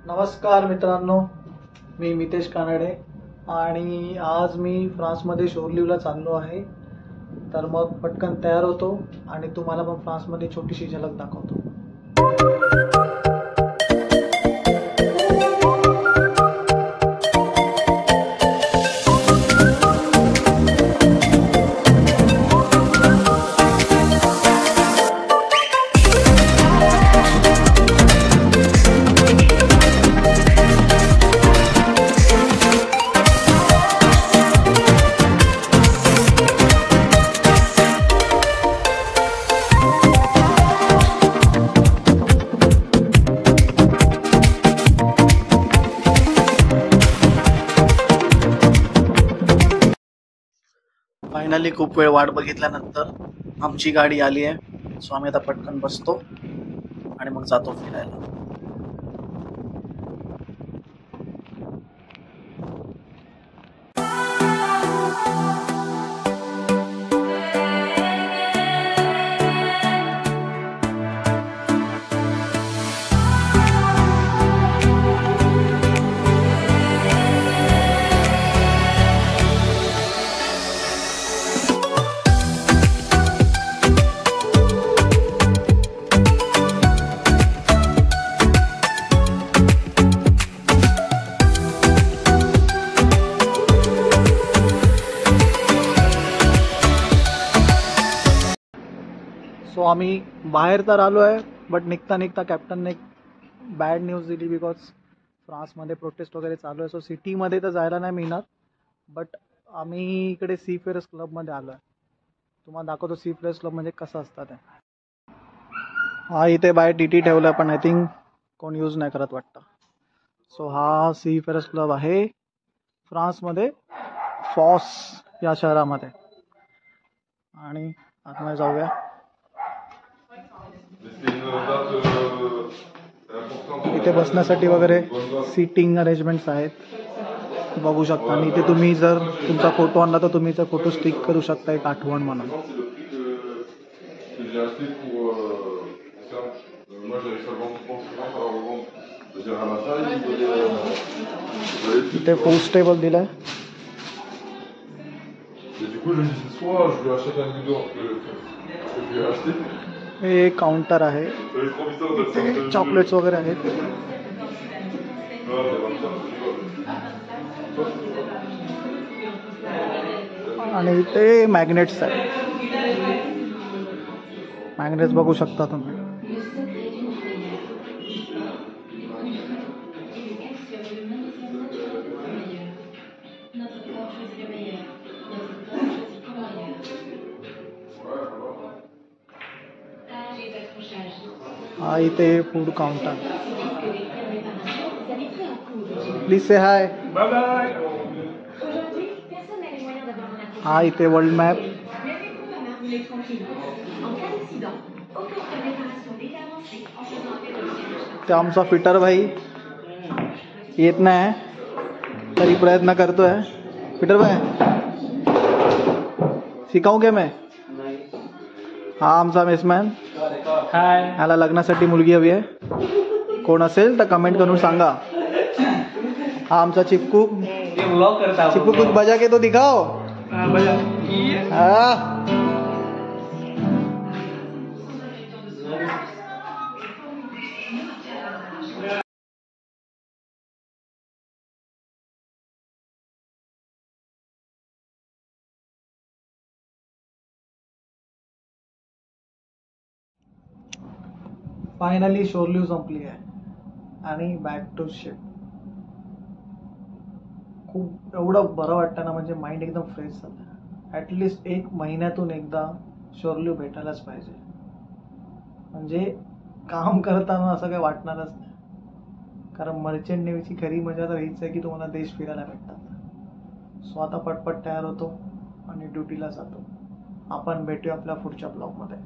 नमस्कार मित्रांनो, मी मितेश कानडे आणि आज मी फ्रान्समध्ये शोरलीवला चाललो आहे. तर मग पटकन तयार होतो आणि तुम्हाला पण फ्रान्समध्ये छोटीशी झलक दाखवतो. फायनली खूप वेळ वाट बघितल्यानंतर आमची गाडी आली आहे. सो आम्ही आता पटकन बसतो आणि मग जातो फिरायला. सो आम्ही बाहेर तर आलो आहे, बट निघता निघता कॅप्टनने एक बॅड न्यूज दिली. बिकॉज फ्रान्समध्ये प्रोटेस्ट वगैरे चालू आहे. सो सिटीमध्ये तर जायला नाही मिळणार, बट आम्ही इकडे सीफेअर्स क्लबमध्ये आलो आहे. तुम्हाला दाखवतो सीफेअर्स क्लब म्हणजे कसं असतं ते. हा इथे बाहेर टी ठेवलं पण आय थिंक कोण यूज नाही करत वाटतं. सो हा सीफेअर्स क्लब आहे फ्रान्समध्ये, फॉस या शहरामध्ये. आणि आतमध्ये जाऊया. इथे बसण्यासाठी वगैरे सीटिंग अरेंजमेंट्स आहेत, बघू शकता. आणि इथे तुम्ही जर तुमचा फोटो आणला तर तुम्ही फोटो स्टिक करू शकता एक आठवण म्हणून. इथे फूड टेबल दिलाय. हे काउंटर आहे, इथे चॉकलेट्स वगैरे आहेत. आणि इथे मॅग्नेट्स आहेत. मॅग्नेट्स बघू शकता तुम्ही. हा इथे फूड काउंटर. प्लीज से हाय. हा इथे वर्ल्ड मॅप. ते आमचा फिटर भाई येत नाही तरी प्रयत्न करतोय. फिटर भाई शिकाऊ क्या मैं. हा आमचा मेसमॅन. ह्याला लग्नासाठी मुलगी हवी आहे. कोण असेल तर कमेंट करून सांगा. हा आमचा चिपकू. चिपकू कुछ बजा के तो दिखाओ. फायनली शोरलीव संपली आहे आणि बॅक टू शिप. खूप एवढं बरं वाटतं ना, म्हणजे माइंड एकदम फ्रेश झालं. ॲटलिस्ट 1 महिन्यातून एकदा शोरलीव भेटायलाच पाहिजे. म्हणजे काम करताना असं काही वाटणारच नाही. कारण मर्चंट नेव्हीची खरी मजा तर हीच आहे की तुम्हाला देश फिरायला भेटतात. सो आता पटपट तयार होतो आणि ड्युटीला जातो. आपण भेटूया आपल्या पुढच्या ब्लॉगमध्ये.